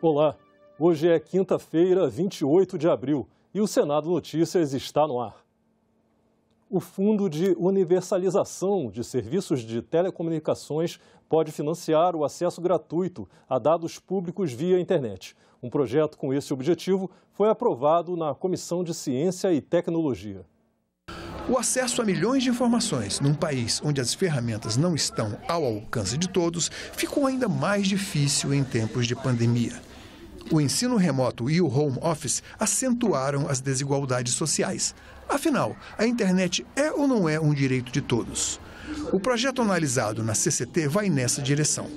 Olá, hoje é quinta-feira, 28 de abril, e o Senado Notícias está no ar. O Fundo de Universalização de Serviços de Telecomunicações pode financiar o acesso gratuito a dados públicos via internet. Um projeto com esse objetivo foi aprovado na Comissão de Ciência e Tecnologia. O acesso a milhões de informações num país onde as ferramentas não estão ao alcance de todos ficou ainda mais difícil em tempos de pandemia. O ensino remoto e o home office acentuaram as desigualdades sociais. Afinal, a internet é ou não é um direito de todos? O projeto analisado na CCT vai nessa direção.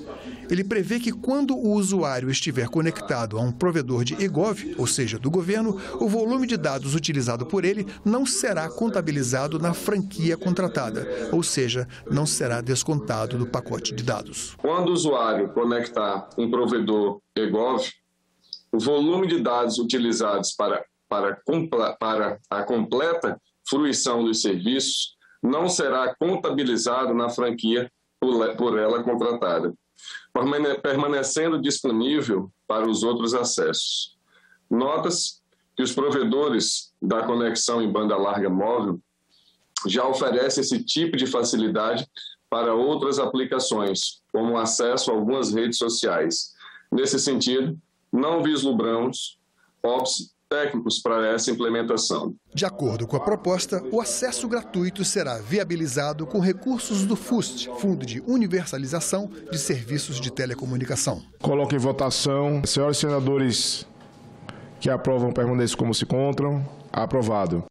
Ele prevê que quando o usuário estiver conectado a um provedor de eGov, ou seja, do governo, o volume de dados utilizado por ele não será contabilizado na franquia contratada, ou seja, não será descontado do pacote de dados. Quando o usuário conectar um provedor eGov, o volume de dados utilizados para a completa fruição dos serviços não será contabilizado na franquia por ela contratada, permanecendo disponível para os outros acessos. Nota-se que os provedores da conexão em banda larga móvel já oferecem esse tipo de facilidade para outras aplicações, como acesso a algumas redes sociais. Nesse sentido, não vislumbramos óbices técnicos para essa implementação. De acordo com a proposta, o acesso gratuito será viabilizado com recursos do FUST, Fundo de Universalização de Serviços de Telecomunicação. Coloco em votação. Senhoras e senadores que aprovam permaneçam como se encontram. Aprovado.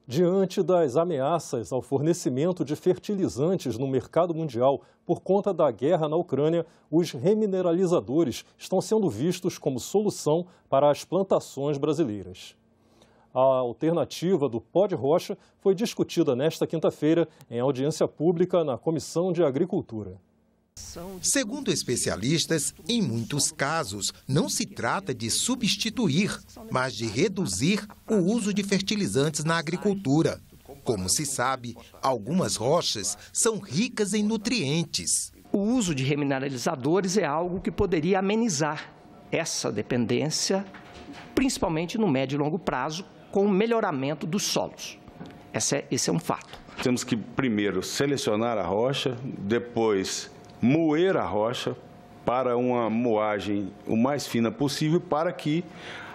Diante das ameaças ao fornecimento de fertilizantes no mercado mundial por conta da guerra na Ucrânia, os remineralizadores estão sendo vistos como solução para as plantações brasileiras. A alternativa do pó de rocha foi discutida nesta quinta-feira em audiência pública na Comissão de Agricultura. Segundo especialistas, em muitos casos, não se trata de substituir, mas de reduzir o uso de fertilizantes na agricultura. Como se sabe, algumas rochas são ricas em nutrientes. O uso de remineralizadores é algo que poderia amenizar essa dependência, principalmente no médio e longo prazo, com o melhoramento dos solos. Esse é um fato. Temos que primeiro selecionar a rocha, depois moer a rocha para uma moagem o mais fina possível para que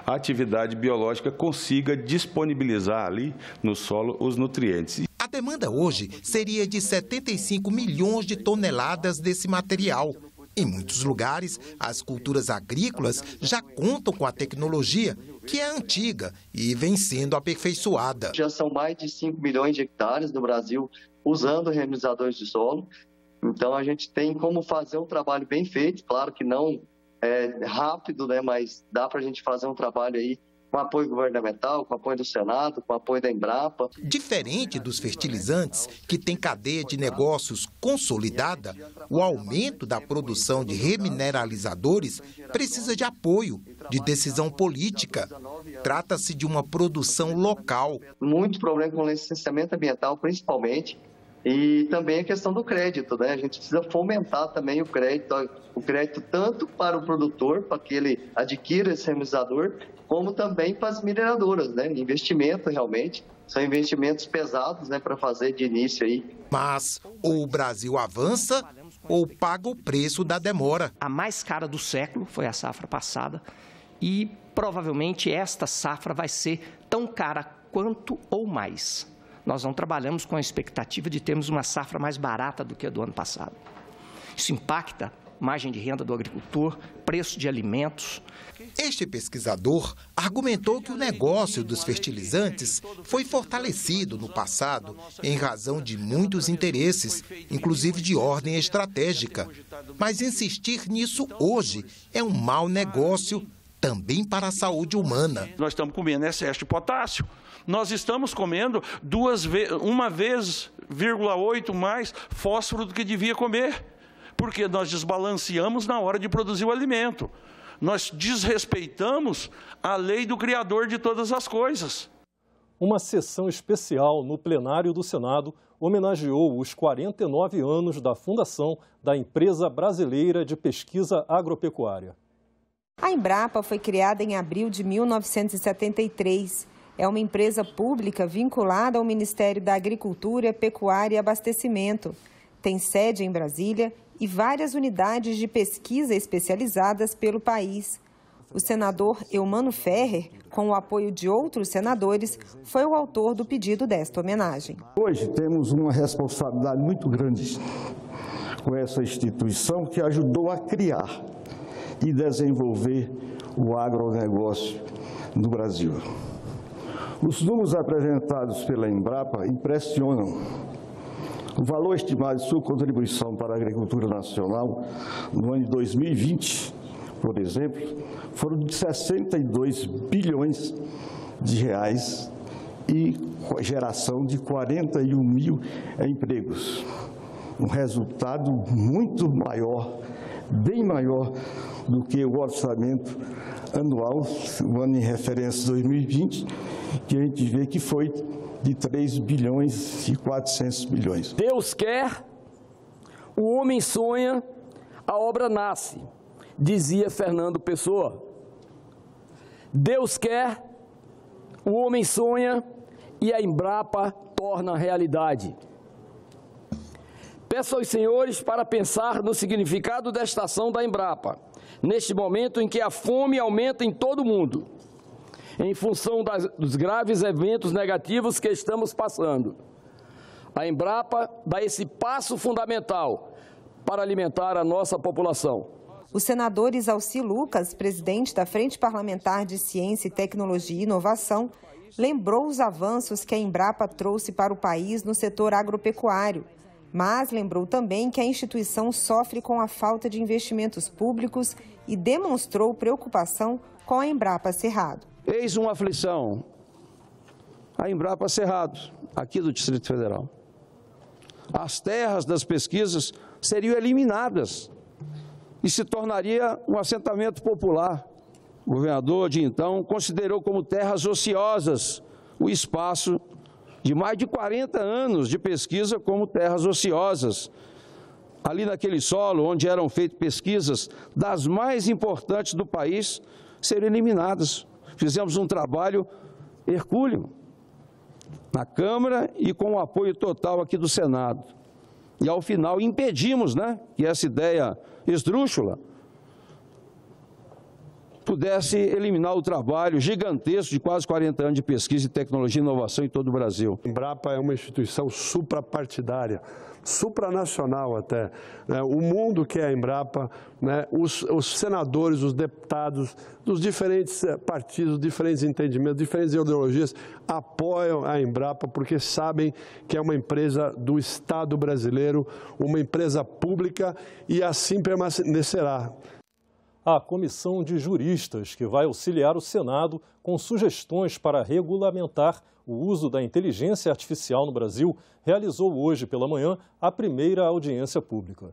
a atividade biológica consiga disponibilizar ali no solo os nutrientes. A demanda hoje seria de 75 milhões de toneladas desse material. Em muitos lugares, as culturas agrícolas já contam com a tecnologia, que é antiga e vem sendo aperfeiçoada. Já são mais de 5 milhões de hectares no Brasil usando remineralizadores de solo. Então, a gente tem como fazer um trabalho bem feito, claro que não é rápido, né, mas dá para a gente fazer um trabalho aí com apoio governamental, com apoio do Senado, com apoio da Embrapa. Diferente dos fertilizantes, que tem cadeia de negócios consolidada, o aumento da produção de remineralizadores precisa de apoio, de decisão política. Trata-se de uma produção local. Muito problema com licenciamento ambiental, principalmente. E também a questão do crédito, né? A gente precisa fomentar também o crédito tanto para o produtor, para que ele adquira esse remineralizador, como também para as mineradoras, né? Investimento realmente, são investimentos pesados, né, para fazer de início aí. Mas ou o Brasil avança ou paga o preço da demora. A mais cara do século foi a safra passada e provavelmente esta safra vai ser tão cara quanto ou mais. Nós não trabalhamos com a expectativa de termos uma safra mais barata do que a do ano passado. Isso impacta a margem de renda do agricultor, preço de alimentos. Este pesquisador argumentou que o negócio dos fertilizantes foi fortalecido no passado em razão de muitos interesses, inclusive de ordem estratégica. Mas insistir nisso hoje é um mau negócio também para a saúde humana. Nós estamos comendo excesso de potássio. Nós estamos comendo 1,8 mais fósforo do que devia comer, porque nós desbalanceamos na hora de produzir o alimento. Nós desrespeitamos a lei do Criador de todas as coisas. Uma sessão especial no plenário do Senado homenageou os 49 anos da fundação da Empresa Brasileira de Pesquisa Agropecuária. A Embrapa foi criada em abril de 1973. É uma empresa pública vinculada ao Ministério da Agricultura, Pecuária e Abastecimento. Tem sede em Brasília e várias unidades de pesquisa especializadas pelo país. O senador Eumano Ferrer, com o apoio de outros senadores, foi o autor do pedido desta homenagem. Hoje temos uma responsabilidade muito grande com essa instituição que ajudou a criar e desenvolver o agronegócio no Brasil. Os números apresentados pela Embrapa impressionam. O valor estimado de sua contribuição para a agricultura nacional no ano de 2020, por exemplo, foram de 62 bilhões de reais e geração de 41 mil empregos. Um resultado muito maior, bem maior do que o orçamento anual, o ano em referência 2020, que a gente vê que foi de 3 bilhões e 400 milhões. Deus quer, o homem sonha, a obra nasce, dizia Fernando Pessoa. Deus quer, o homem sonha e a Embrapa torna realidade. Peço aos senhores para pensar no significado desta ação da Embrapa, neste momento em que a fome aumenta em todo o mundo, em função dos graves eventos negativos que estamos passando. A Embrapa dá esse passo fundamental para alimentar a nossa população. O senador Isalci Lucas, presidente da Frente Parlamentar de Ciência, Tecnologia e Inovação, lembrou os avanços que a Embrapa trouxe para o país no setor agropecuário, mas lembrou também que a instituição sofre com a falta de investimentos públicos e demonstrou preocupação com a Embrapa Cerrado. Eis uma aflição, a Embrapa Cerrado, aqui do Distrito Federal. As terras das pesquisas seriam eliminadas e se tornaria um assentamento popular. O governador de então considerou como terras ociosas o espaço de mais de 40 anos de pesquisa como terras ociosas. Ali naquele solo onde eram feitas pesquisas das mais importantes do país, seriam eliminadas. Fizemos um trabalho hercúleo na Câmara e com o apoio total aqui do Senado. E ao final impedimos, que essa ideia esdrúxula pudesse eliminar o trabalho gigantesco de quase 40 anos de pesquisa e tecnologia e inovação em todo o Brasil. A Embrapa é uma instituição suprapartidária, supranacional até. O mundo que é a Embrapa, os senadores, os deputados dos diferentes partidos, diferentes entendimentos, diferentes ideologias, apoiam a Embrapa porque sabem que é uma empresa do Estado brasileiro, uma empresa pública e assim permanecerá. A comissão de juristas, que vai auxiliar o Senado com sugestões para regulamentar o uso da inteligência artificial no Brasil, realizou hoje pela manhã a primeira audiência pública.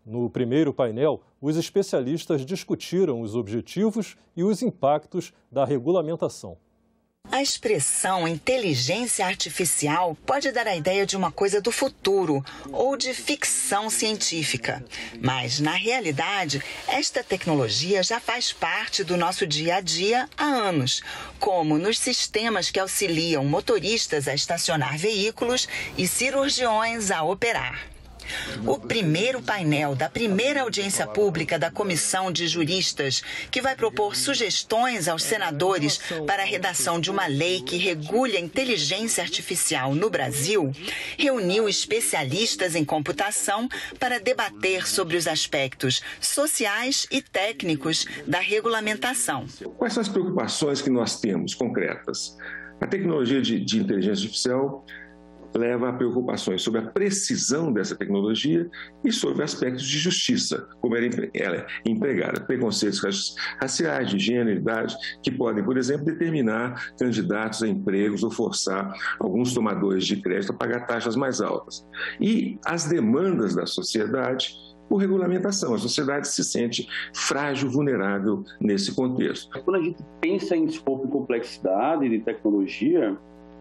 No primeiro painel, os especialistas discutiram os objetivos e os impactos da regulamentação. A expressão inteligência artificial pode dar a ideia de uma coisa do futuro ou de ficção científica. Mas, na realidade, esta tecnologia já faz parte do nosso dia a dia há anos, como nos sistemas que auxiliam motoristas a estacionar veículos e cirurgiões a operar. O primeiro painel da primeira audiência pública da Comissão de Juristas, que vai propor sugestões aos senadores para a redação de uma lei que regule a inteligência artificial no Brasil, reuniu especialistas em computação para debater sobre os aspectos sociais e técnicos da regulamentação. Quais são as preocupações que nós temos concretas? A tecnologia de inteligência artificial leva a preocupações sobre a precisão dessa tecnologia e sobre aspectos de justiça, como ela é empregada, preconceitos raciais, de gênero, idade, que podem, por exemplo, determinar candidatos a empregos ou forçar alguns tomadores de crédito a pagar taxas mais altas. E as demandas da sociedade por regulamentação. A sociedade se sente frágil, vulnerável nesse contexto. Quando a gente pensa em escopo e complexidade de tecnologia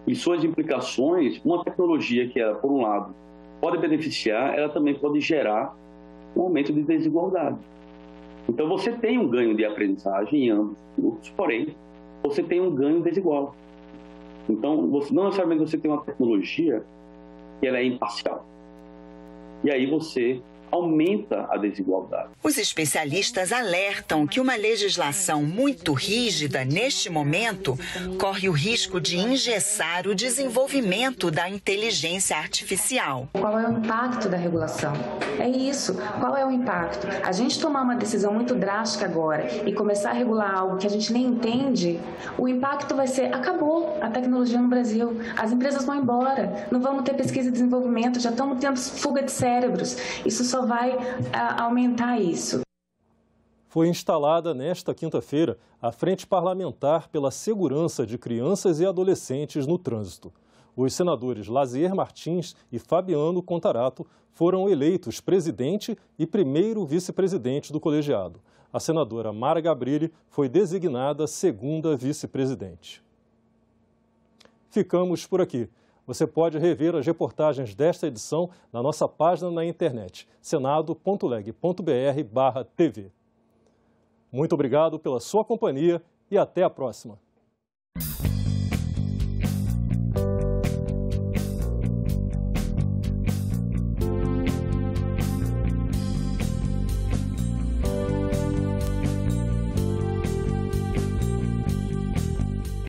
e suas implicações, uma tecnologia que, ela, por um lado, pode beneficiar, ela também pode gerar um aumento de desigualdade. Então, você tem um ganho de aprendizagem em ambos os grupos, porém, você tem um ganho desigual. Então, não necessariamente você tem uma tecnologia que ela é imparcial. E aí você aumenta a desigualdade. Os especialistas alertam que uma legislação muito rígida, neste momento, corre o risco de engessar o desenvolvimento da inteligência artificial. Qual é o impacto da regulação? É isso. Qual é o impacto? A gente tomar uma decisão muito drástica agora e começar a regular algo que a gente nem entende, o impacto vai ser, acabou a tecnologia no Brasil, as empresas vão embora, não vamos ter pesquisa e desenvolvimento, já estamos tendo fuga de cérebros. Isso só vai aumentar isso. Foi instalada nesta quinta-feira a Frente Parlamentar pela Segurança de Crianças e Adolescentes no Trânsito. Os senadores Lazier Martins e Fabiano Contarato foram eleitos presidente e primeiro vice-presidente do colegiado. A senadora Mara Gabrilli foi designada segunda vice-presidente. Ficamos por aqui. Você pode rever as reportagens desta edição na nossa página na internet, senado.leg.br/tv. Muito obrigado pela sua companhia e até a próxima.